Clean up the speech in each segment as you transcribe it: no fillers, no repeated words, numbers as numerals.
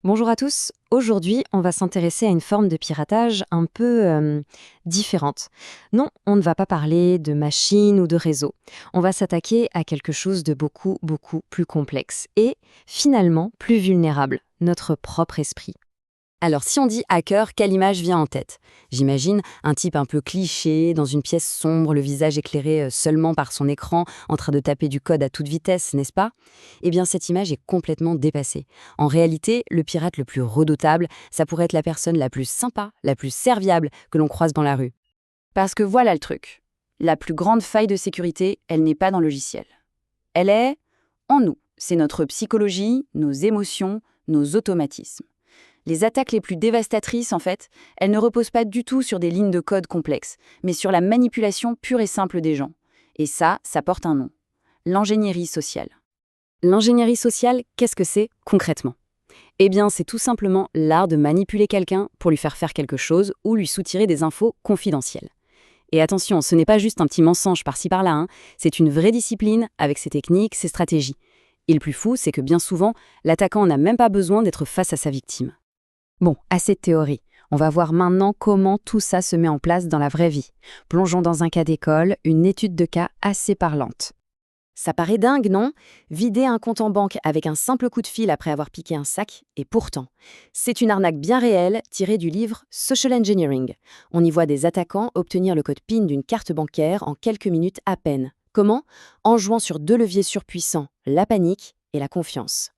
Bonjour à tous, aujourd'hui on va s'intéresser à une forme de piratage un peu différente. Non, on ne va pas parler de machines ou de réseaux. On va s'attaquer à quelque chose de beaucoup plus complexe et finalement plus vulnérable, notre propre esprit. Alors, si on dit hacker, quelle image vient en tête? J'imagine un type un peu cliché, dans une pièce sombre, le visage éclairé seulement par son écran, en train de taper du code à toute vitesse, n'est-ce pas? Eh bien, cette image est complètement dépassée. En réalité, le pirate le plus redoutable, ça pourrait être la personne la plus sympa, la plus serviable que l'on croise dans la rue. Parce que voilà le truc. La plus grande faille de sécurité, elle n'est pas dans le logiciel. Elle est en nous. C'est notre psychologie, nos émotions, nos automatismes. Les attaques les plus dévastatrices, en fait, elles ne reposent pas du tout sur des lignes de code complexes, mais sur la manipulation pure et simple des gens. Et ça porte un nom. L'ingénierie sociale. L'ingénierie sociale, qu'est-ce que c'est concrètement? Eh bien, c'est tout simplement l'art de manipuler quelqu'un pour lui faire faire quelque chose ou lui soutirer des infos confidentielles. Et attention, ce n'est pas juste un petit mensonge par-ci par-là, c'est une vraie discipline avec ses techniques, ses stratégies. Et le plus fou, c'est que bien souvent, l'attaquant n'a même pas besoin d'être face à sa victime. Bon, assez de théorie. On va voir maintenant comment tout ça se met en place dans la vraie vie. Plongeons dans un cas d'école, une étude de cas assez parlante. Ça paraît dingue, non? Vider un compte en banque avec un simple coup de fil après avoir piqué un sac, et pourtant, c'est une arnaque bien réelle tirée du livre Social Engineering. On y voit des attaquants obtenir le code PIN d'une carte bancaire en quelques minutes à peine. Comment? En jouant sur deux leviers surpuissants, la panique et la confiance.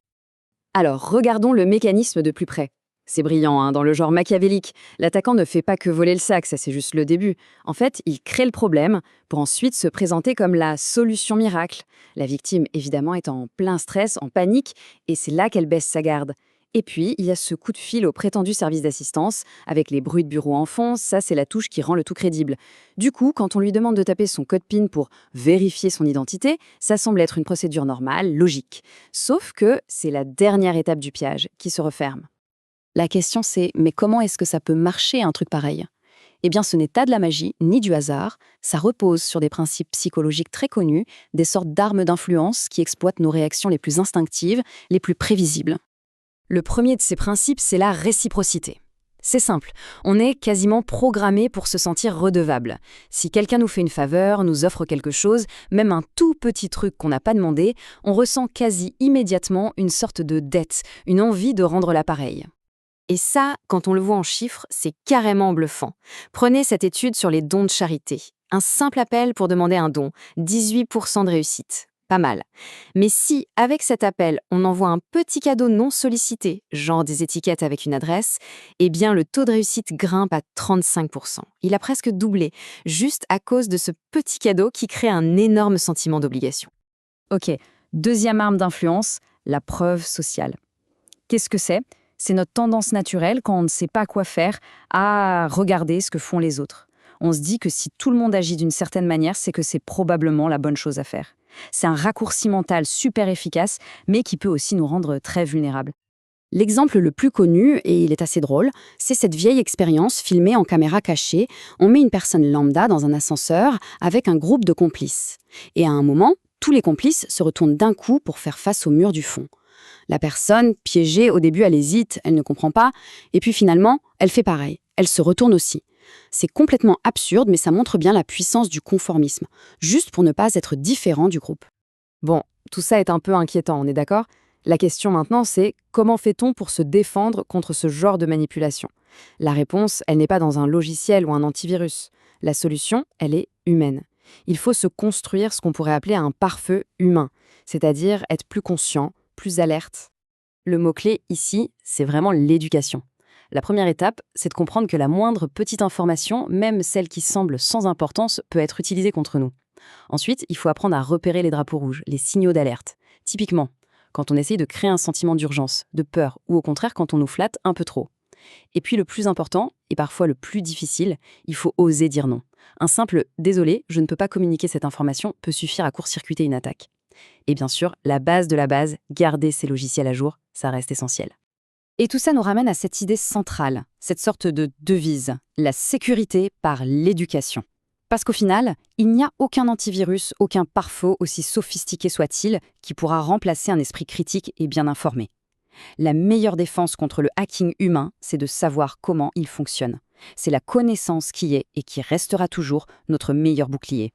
Alors, regardons le mécanisme de plus près. C'est brillant, dans le genre machiavélique. L'attaquant ne fait pas que voler le sac, ça c'est juste le début. En fait, il crée le problème pour ensuite se présenter comme la solution miracle. La victime, évidemment, est en plein stress, en panique, et c'est là qu'elle baisse sa garde. Et puis, il y a ce coup de fil au prétendu service d'assistance, avec les bruits de bureau en fond, ça c'est la touche qui rend le tout crédible. Du coup, quand on lui demande de taper son code PIN pour vérifier son identité, ça semble être une procédure normale, logique. Sauf que c'est la dernière étape du piège qui se referme. La question c'est, mais comment est-ce que ça peut marcher un truc pareil? Eh bien, ce n'est pas de la magie, ni du hasard, ça repose sur des principes psychologiques très connus, des sortes d'armes d'influence qui exploitent nos réactions les plus instinctives, les plus prévisibles. Le premier de ces principes, c'est la réciprocité. C'est simple, on est quasiment programmé pour se sentir redevable. Si quelqu'un nous fait une faveur, nous offre quelque chose, même un tout petit truc qu'on n'a pas demandé, on ressent quasi immédiatement une sorte de dette, une envie de rendre l'appareil. Et ça, quand on le voit en chiffres, c'est carrément bluffant. Prenez cette étude sur les dons de charité. Un simple appel pour demander un don, 18% de réussite. Pas mal. Mais si, avec cet appel, on envoie un petit cadeau non sollicité, genre des étiquettes avec une adresse, eh bien le taux de réussite grimpe à 35%. Il a presque doublé, juste à cause de ce petit cadeau qui crée un énorme sentiment d'obligation. Ok, deuxième arme d'influence, la preuve sociale. Qu'est-ce que c'est? C'est notre tendance naturelle, quand on ne sait pas quoi faire, à regarder ce que font les autres. On se dit que si tout le monde agit d'une certaine manière, c'est que c'est probablement la bonne chose à faire. C'est un raccourci mental super efficace, mais qui peut aussi nous rendre très vulnérables. L'exemple le plus connu, et il est assez drôle, c'est cette vieille expérience filmée en caméra cachée. On met une personne lambda dans un ascenseur avec un groupe de complices. Et à un moment, tous les complices se retournent d'un coup pour faire face au mur du fond. La personne, piégée, au début, elle hésite, elle ne comprend pas, et puis finalement, elle fait pareil, elle se retourne aussi. C'est complètement absurde, mais ça montre bien la puissance du conformisme, juste pour ne pas être différent du groupe. Bon, tout ça est un peu inquiétant, on est d'accord? La question maintenant, c'est comment fait-on pour se défendre contre ce genre de manipulation? La réponse, elle n'est pas dans un logiciel ou un antivirus. La solution, elle est humaine. Il faut se construire ce qu'on pourrait appeler un pare-feu humain, c'est-à-dire être plus conscient, plus alerte. Le mot-clé ici, c'est vraiment l'éducation. La première étape, c'est de comprendre que la moindre petite information, même celle qui semble sans importance, peut être utilisée contre nous. Ensuite, il faut apprendre à repérer les drapeaux rouges, les signaux d'alerte. Typiquement, quand on essaye de créer un sentiment d'urgence, de peur, ou au contraire quand on nous flatte un peu trop. Et puis le plus important, et parfois le plus difficile, il faut oser dire non. Un simple « désolé, je ne peux pas communiquer cette information » peut suffire à court-circuiter une attaque. Et bien sûr, la base de la base, garder ses logiciels à jour, ça reste essentiel. Et tout ça nous ramène à cette idée centrale, cette sorte de devise, la sécurité par l'éducation. Parce qu'au final, il n'y a aucun antivirus, aucun pare-feu, aussi sophistiqué soit-il, qui pourra remplacer un esprit critique et bien informé. La meilleure défense contre le hacking humain, c'est de savoir comment il fonctionne. C'est la connaissance qui est et qui restera toujours notre meilleur bouclier.